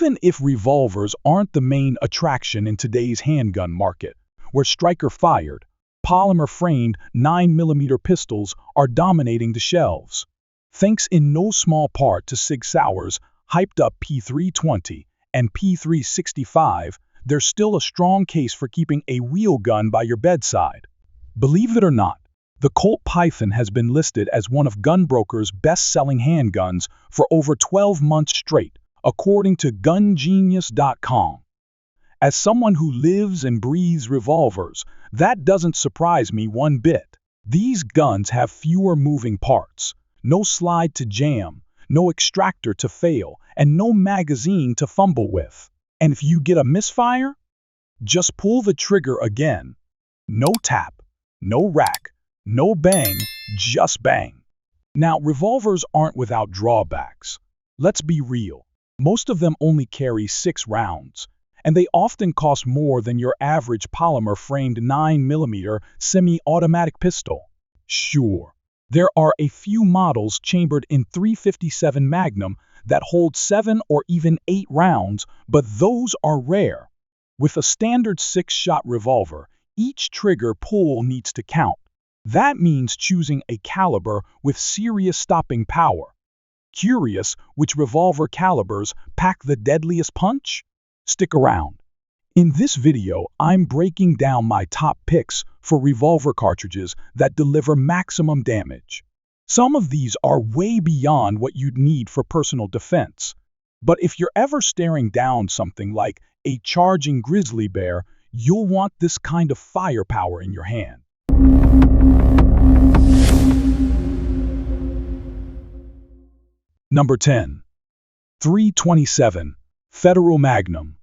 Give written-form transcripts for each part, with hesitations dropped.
Even if revolvers aren't the main attraction in today's handgun market, where striker-fired, polymer-framed 9mm pistols are dominating the shelves, thanks in no small part to SIG Sauer's hyped-up P320 and P365, there's still a strong case for keeping a wheel gun by your bedside. Believe it or not, the Colt Python has been listed as one of GunBroker's best-selling handguns for over 12 months straight, according to GunGenius.com. As someone who lives and breathes revolvers, that doesn't surprise me one bit. These guns have fewer moving parts, no slide to jam, no extractor to fail, and no magazine to fumble with. And if you get a misfire, just pull the trigger again. No tap, no rack, no bang, just bang. Now, revolvers aren't without drawbacks. Let's be real. Most of them only carry 6 rounds, and they often cost more than your average polymer-framed 9mm semi-automatic pistol. Sure, there are a few models chambered in .357 Magnum that hold 7 or even 8 rounds, but those are rare. With a standard 6-shot revolver, each trigger pull needs to count. That means choosing a caliber with serious stopping power. Curious which revolver calibers pack the deadliest punch? Stick around. In this video, I'm breaking down my top picks for revolver cartridges that deliver maximum damage. Some of these are way beyond what you'd need for personal defense. But if you're ever staring down something like a charging grizzly bear, you'll want this kind of firepower in your hand. Number 10. .327 Federal Magnum.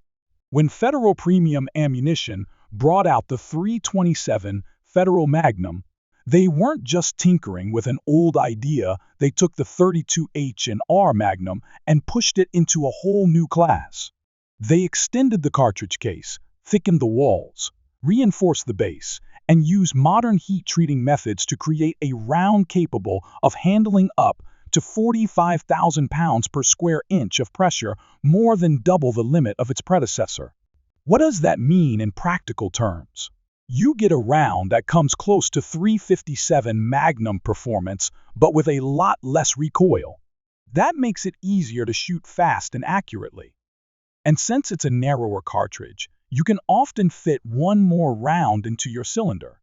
When Federal Premium Ammunition brought out the .327 Federal Magnum, they weren't just tinkering with an old idea. They took the .32H&R Magnum and pushed it into a whole new class. They extended the cartridge case, thickened the walls, reinforced the base, and used modern heat-treating methods to create a round capable of handling up to 45,000 pounds per square inch of pressure, more than double the limit of its predecessor. What does that mean in practical terms? You get a round that comes close to .357 Magnum performance, but with a lot less recoil. That makes it easier to shoot fast and accurately. And since it's a narrower cartridge, you can often fit one more round into your cylinder.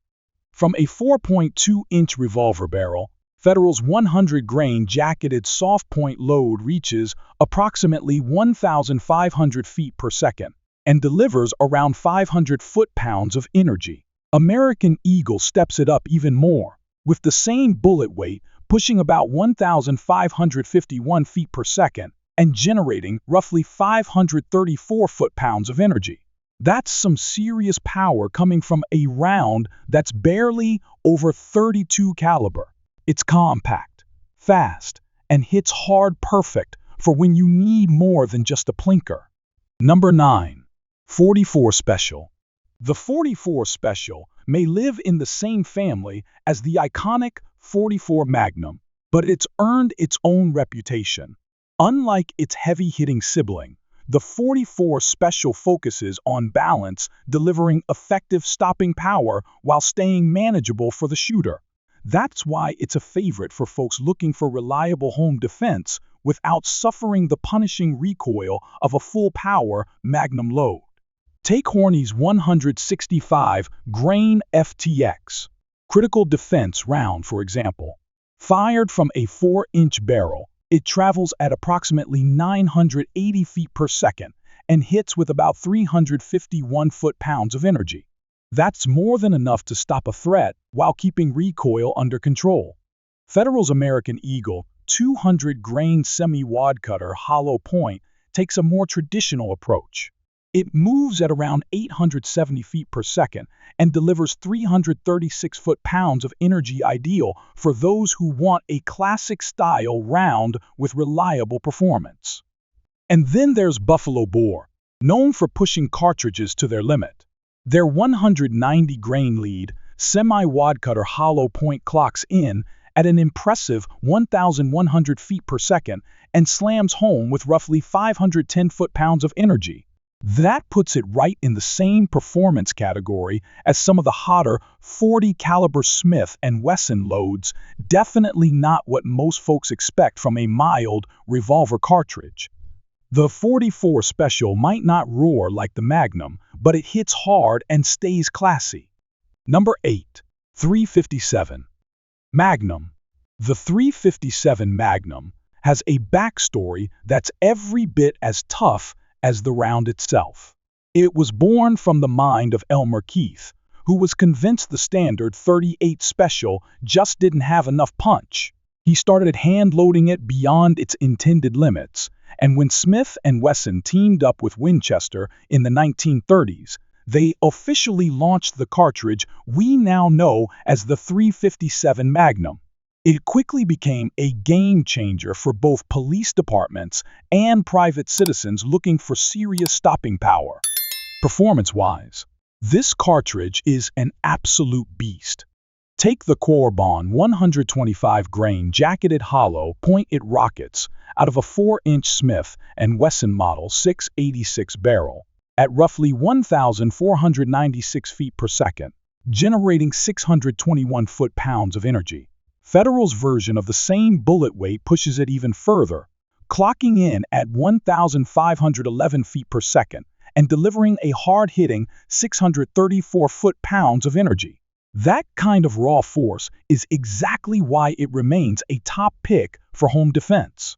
From a 4.2-inch revolver barrel, Federal's 100-grain jacketed soft-point load reaches approximately 1,500 feet per second and delivers around 500 foot-pounds of energy. American Eagle steps it up even more, with the same bullet weight pushing about 1,551 feet per second and generating roughly 534 foot-pounds of energy. That's some serious power coming from a round that's barely over .32 caliber. It's compact, fast, and hits hard perfect for when you need more than just a plinker. Number 9. .44 Special. The .44 Special may live in the same family as the iconic .44 Magnum, but it's earned its own reputation. Unlike its heavy-hitting sibling, the .44 Special focuses on balance, delivering effective stopping power while staying manageable for the shooter. That's why it's a favorite for folks looking for reliable home defense without suffering the punishing recoil of a full-power Magnum load. Take Horney's 165-grain FTX critical defense round, for example. Fired from a 4-inch barrel, it travels at approximately 980 feet per second and hits with about 351 foot-pounds of energy. That's more than enough to stop a threat while keeping recoil under control. Federal's American Eagle 200-grain semi-wad cutter hollow point takes a more traditional approach. It moves at around 870 feet per second and delivers 336 foot-pounds of energy, ideal for those who want a classic-style round with reliable performance. And then there's Buffalo Bore, known for pushing cartridges to their limit. Their 190-grain lead semi-wad cutter hollow point clocks in at an impressive 1,100 feet per second and slams home with roughly 510 foot-pounds of energy. That puts it right in the same performance category as some of the hotter 40 caliber Smith & Wesson loads, definitely not what most folks expect from a mild revolver cartridge. The 44 Special might not roar like the Magnum, but it hits hard and stays classy. Number 8. 357. Magnum. The 357 Magnum has a backstory that's every bit as tough as the round itself. It was born from the mind of Elmer Keith, who was convinced the standard .38 Special just didn't have enough punch. He started hand-loading it beyond its intended limits, and when Smith & Wesson teamed up with Winchester in the 1930s, they officially launched the cartridge we now know as the 357 Magnum. It quickly became a game-changer for both police departments and private citizens looking for serious stopping power. Performance-wise, this cartridge is an absolute beast. Take the Corbon 125-grain jacketed hollow point-it rockets out of a 4-inch Smith & Wesson Model 686 barrel at roughly 1,496 feet per second, generating 621 foot-pounds of energy. Federal's version of the same bullet weight pushes it even further, clocking in at 1,511 feet per second and delivering a hard-hitting 634 foot-pounds of energy. That kind of raw force is exactly why it remains a top pick for home defense.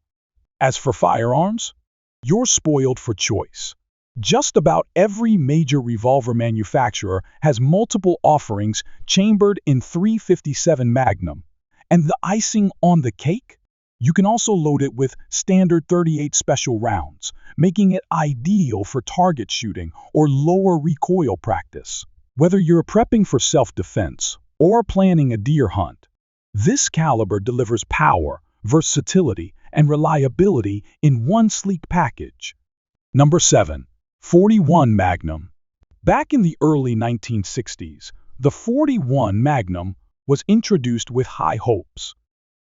As for firearms, you're spoiled for choice. Just about every major revolver manufacturer has multiple offerings chambered in 357 Magnum. And the icing on the cake? You can also load it with standard .38 Special rounds, making it ideal for target shooting or lower recoil practice. Whether you're prepping for self-defense or planning a deer hunt, this caliber delivers power, versatility, and reliability in one sleek package. Number 7. 41 Magnum. Back in the early 1960s, the 41 Magnum was introduced with high hopes.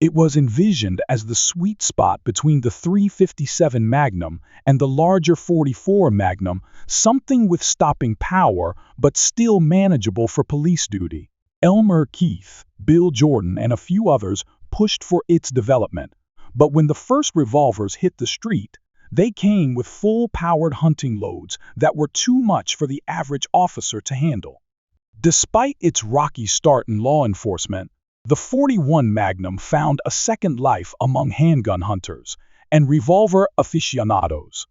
It was envisioned as the sweet spot between the 357 Magnum and the larger 44 Magnum, something with stopping power but still manageable for police duty. Elmer Keith, Bill Jordan, and a few others pushed for its development, but when the first revolvers hit the street, they came with full-powered hunting loads that were too much for the average officer to handle. Despite its rocky start in law enforcement, the 41 Magnum found a second life among handgun hunters and revolver aficionados.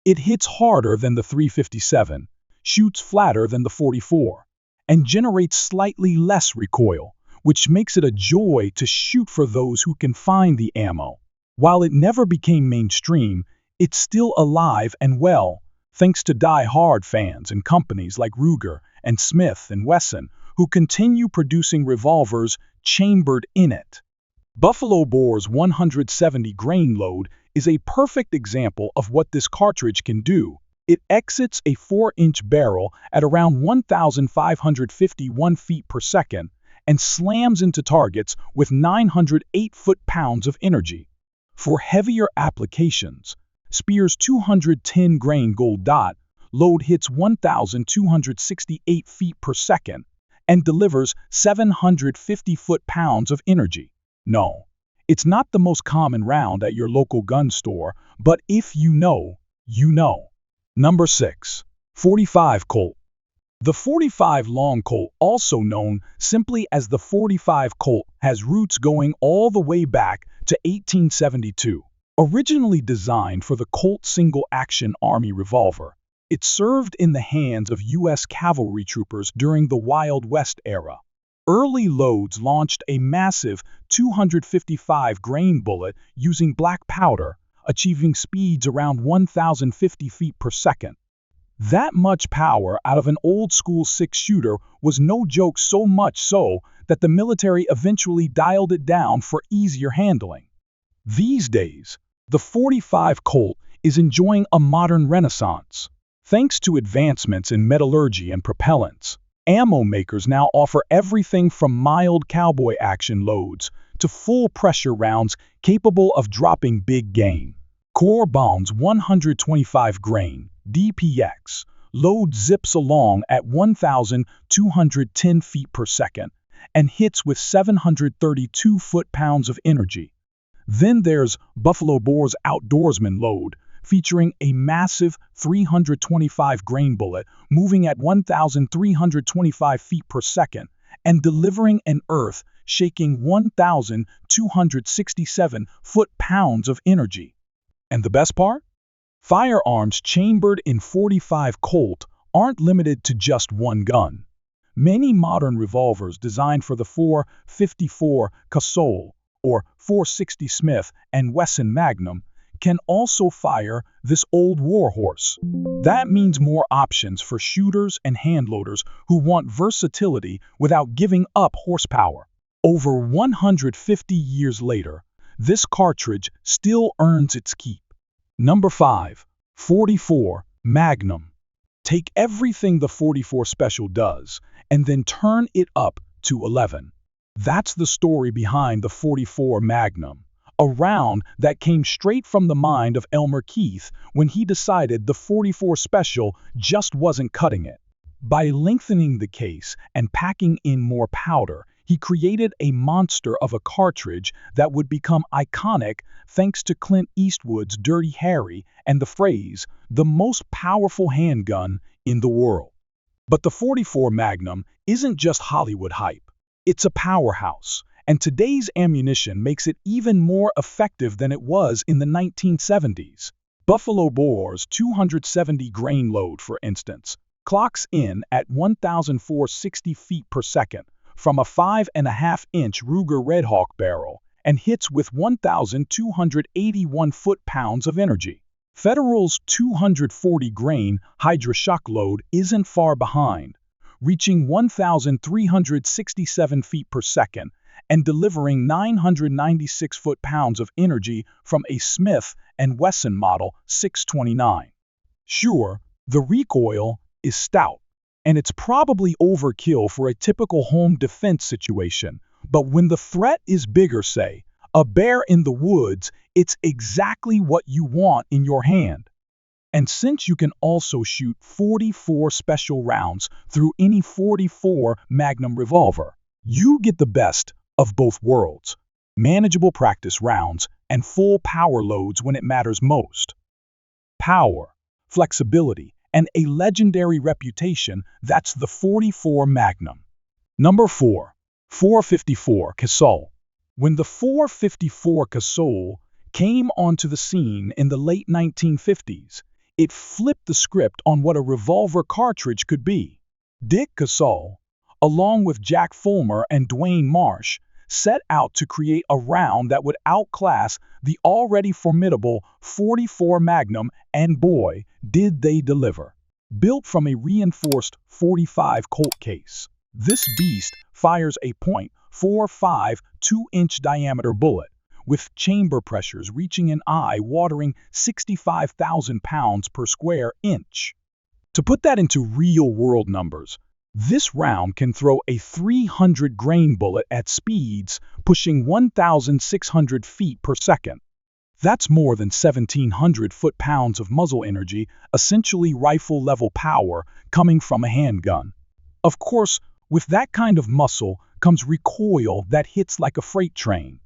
It hits harder than the 357, shoots flatter than the 44, and generates slightly less recoil, which makes it a joy to shoot for those who can find the ammo. While it never became mainstream, it's still alive and well, thanks to die-hard fans and companies like Ruger and Smith & Wesson, who continue producing revolvers chambered in it. Buffalo Bore's 170 grain load is a perfect example of what this cartridge can do. It exits a 4-inch barrel at around 1,551 feet per second and slams into targets with 908 foot-pounds of energy. For heavier applications, Speer's 210 grain gold dot load hits 1,268 feet per second and delivers 750 foot-pounds of energy. No, it's not the most common round at your local gun store, but if you know, you know. Number 6. 45 Colt. The 45 Long Colt, also known simply as the 45 Colt, has roots going all the way back to 1872. Originally designed for the Colt single-action Army revolver, it served in the hands of U.S. cavalry troopers during the Wild West era. Early loads launched a massive 255 grain bullet using black powder, achieving speeds around 1,050 feet per second. That much power out of an old-school six-shooter was no joke, so much so that the military eventually dialed it down for easier handling. These days, the 45 Colt is enjoying a modern renaissance. Thanks to advancements in metallurgy and propellants, ammo makers now offer everything from mild cowboy action loads to full-pressure rounds capable of dropping big game. Core bounds 125 grain, DPX. Load zips along at 1,210 feet per second and hits with 732 foot-pounds of energy. Then there's Buffalo Bore's Outdoorsman load, featuring a massive 325 grain bullet moving at 1,325 feet per second and delivering an earth-shaking 1,267 foot-pounds of energy. And the best part? Firearms chambered in .45 Colt aren't limited to just one gun. Many modern revolvers designed for the .454 Casull or .460 Smith & Wesson Magnum can also fire this old warhorse. That means more options for shooters and handloaders who want versatility without giving up horsepower. Over 150 years later, this cartridge still earns its keep. Number 5. 44 Magnum. Take everything the 44 Special does and then turn it up to 11. That's the story behind the 44 Magnum, a round that came straight from the mind of Elmer Keith when he decided the 44 Special just wasn't cutting it. By lengthening the case and packing in more powder, he created a monster of a cartridge that would become iconic thanks to Clint Eastwood's Dirty Harry and the phrase, "the most powerful handgun in the world." But the 44 Magnum isn't just Hollywood hype. It's a powerhouse, and today's ammunition makes it even more effective than it was in the 1970s. Buffalo Bore's 270 grain load, for instance, clocks in at 1,460 feet per second from a 5.5-inch Ruger Redhawk barrel and hits with 1,281 foot-pounds of energy. Federal's 240 grain Hydra-Shock load isn't far behind, reaching 1,367 feet per second and delivering 996 foot-pounds of energy from a Smith & Wesson Model 629. Sure, the recoil is stout, and it's probably overkill for a typical home defense situation, but when the threat is bigger, say, a bear in the woods, it's exactly what you want in your hand. And since you can also shoot 44 special rounds through any 44 Magnum revolver, you get the best of both worlds: manageable practice rounds and full power loads when it matters most. Power, flexibility, and a legendary reputation, that's the 44 Magnum. Number 4. 454 Casull. When the 454 Casull came onto the scene in the late 1950s, it flipped the script on what a revolver cartridge could be. Dick Casull, along with Jack Fulmer and Dwayne Marsh, set out to create a round that would outclass the already formidable 44 Magnum, and boy, did they deliver. Built from a reinforced .45 Colt case, this beast fires a .45 2-inch diameter bullet, with chamber pressures reaching an eye-watering 65,000 pounds per square inch. To put that into real-world numbers, this round can throw a 300 grain bullet at speeds pushing 1,600 feet per second. That's more than 1,700 foot-pounds of muzzle energy, essentially rifle-level power coming from a handgun. Of course, with that kind of muscle comes recoil that hits like a freight train.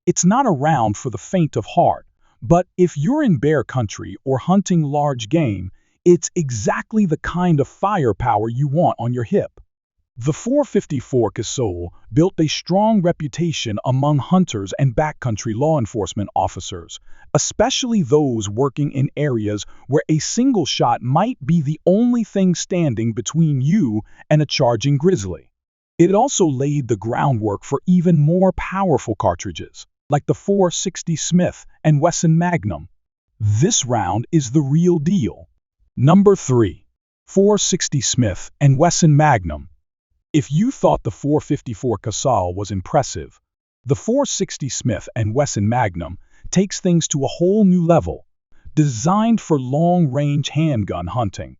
It's not a round for the faint of heart, but if you're in bear country or hunting large game, it's exactly the kind of firepower you want on your hip. The 454 Casull built a strong reputation among hunters and backcountry law enforcement officers, especially those working in areas where a single shot might be the only thing standing between you and a charging grizzly. It also laid the groundwork for even more powerful cartridges, like the .460 Smith & Wesson Magnum. This round is the real deal. Number 3. .460 Smith & Wesson Magnum. If you thought the 454 Casull was impressive, the .460 Smith & Wesson Magnum takes things to a whole new level. Designed for long-range handgun hunting,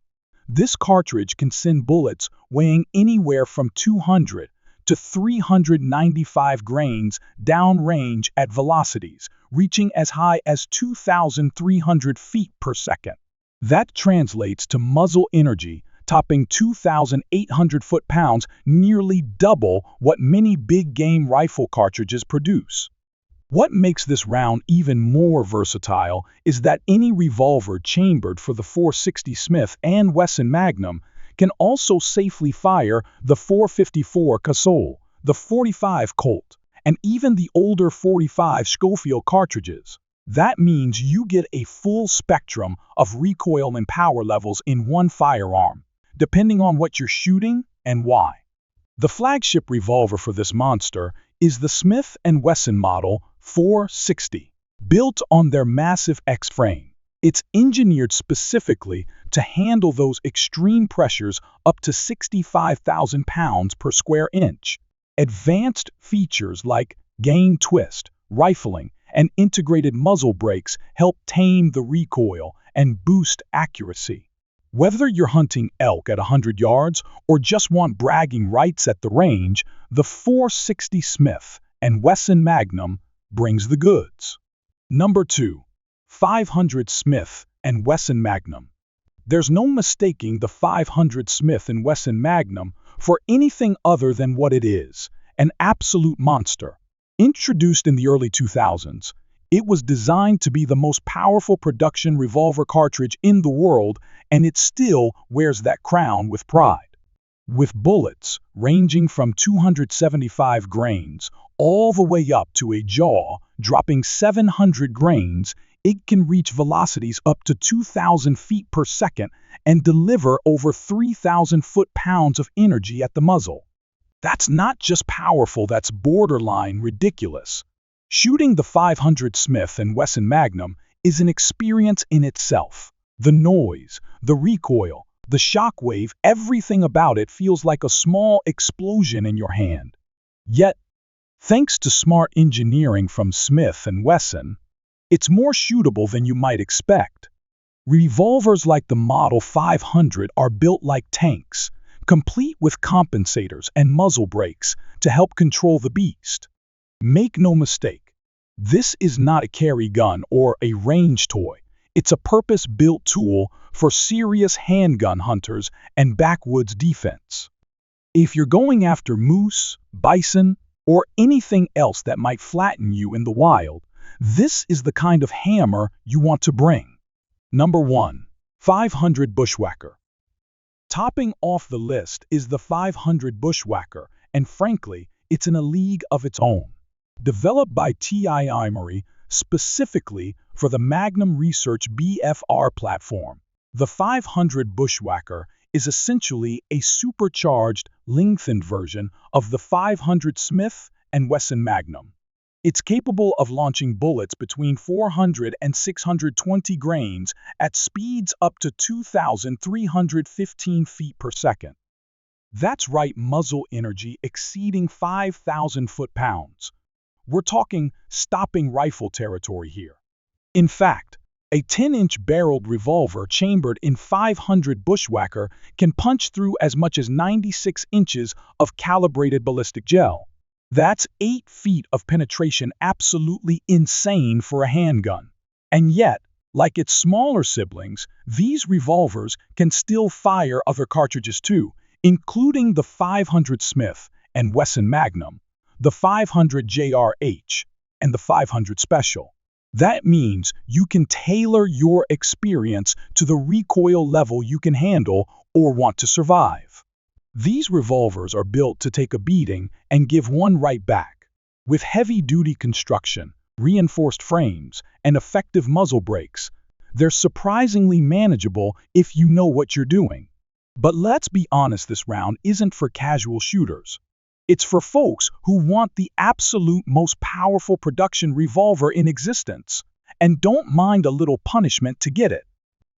this cartridge can send bullets weighing anywhere from 200 to 395 grains downrange at velocities reaching as high as 2,300 feet per second. That translates to muzzle energy topping 2,800 foot-pounds, nearly double what many big-game rifle cartridges produce. What makes this round even more versatile is that any revolver chambered for the .460 Smith & Wesson Magnum can also safely fire the .454 Casull, the .45 Colt, and even the older .45 Schofield cartridges. That means you get a full spectrum of recoil and power levels in one firearm, depending on what you're shooting and why. The flagship revolver for this monster is the Smith & Wesson model .460, built on their massive X frame. It's engineered specifically to handle those extreme pressures up to 65,000 pounds per square inch. Advanced features like gain twist, rifling, and integrated muzzle brakes help tame the recoil and boost accuracy. Whether you're hunting elk at 100 yards or just want bragging rights at the range, the .460 Smith & Wesson Magnum brings the goods. Number 2. 500 Smith & Wesson Magnum. There's no mistaking the 500 Smith & Wesson Magnum for anything other than what it is, an absolute monster. Introduced in the early 2000s, it was designed to be the most powerful production revolver cartridge in the world, and it still wears that crown with pride. With bullets ranging from 275 grains all the way up to a jaw dropping 700 grains, it can reach velocities up to 2,000 feet per second and deliver over 3,000 foot-pounds of energy at the muzzle. That's not just powerful, that's borderline ridiculous. Shooting the 500 Smith & Wesson Magnum is an experience in itself. The noise, the recoil, the shockwave, everything about it feels like a small explosion in your hand. Yet, thanks to smart engineering from Smith & Wesson, it's more shootable than you might expect. Revolvers like the Model 500 are built like tanks, complete with compensators and muzzle brakes to help control the beast. Make no mistake, this is not a carry gun or a range toy. It's a purpose-built tool for serious handgun hunters and backwoods defense. If you're going after moose, bison, or anything else that might flatten you in the wild, this is the kind of hammer you want to bring. Number 1. 500 Bushwhacker. Topping off the list is the 500 Bushwhacker, and frankly, it's in a league of its own. Developed by T.I. Emery specifically for the Magnum Research BFR platform, the 500 Bushwhacker is essentially a supercharged, lengthened version of the 500 Smith & Wesson Magnum. It's capable of launching bullets between 400 and 620 grains at speeds up to 2,315 feet per second. That's right, muzzle energy exceeding 5,000 foot-pounds. We're talking stopping rifle territory here. In fact, a 10-inch barreled revolver chambered in 500 Bushwhacker can punch through as much as 96 inches of calibrated ballistic gel. That's 8 feet of penetration, absolutely insane for a handgun. And yet, like its smaller siblings, these revolvers can still fire other cartridges too, including the 500 Smith & Wesson Magnum, the 500 JRH, and the 500 Special. That means you can tailor your experience to the recoil level you can handle or want to survive. These revolvers are built to take a beating and give one right back. With heavy-duty construction, reinforced frames, and effective muzzle brakes, they're surprisingly manageable if you know what you're doing. But let's be honest, this round isn't for casual shooters. It's for folks who want the absolute most powerful production revolver in existence and don't mind a little punishment to get it.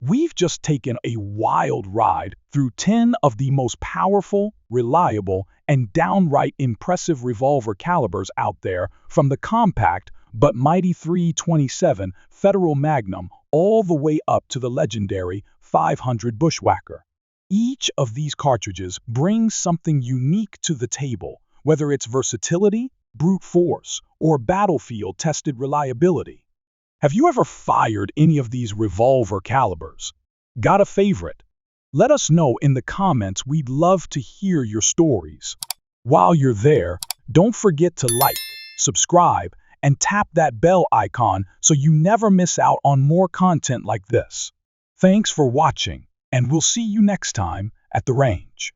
We've just taken a wild ride through 10 of the most powerful, reliable, and downright impressive revolver calibers out there, from the compact but mighty .327 Federal Magnum all the way up to the legendary 500 Bushwhacker. Each of these cartridges brings something unique to the table, whether it's versatility, brute force, or battlefield-tested reliability. Have you ever fired any of these revolver calibers? Got a favorite? Let us know in the comments. We'd love to hear your stories. While you're there, don't forget to like, subscribe, and tap that bell icon so you never miss out on more content like this. Thanks for watching, and we'll see you next time at the range.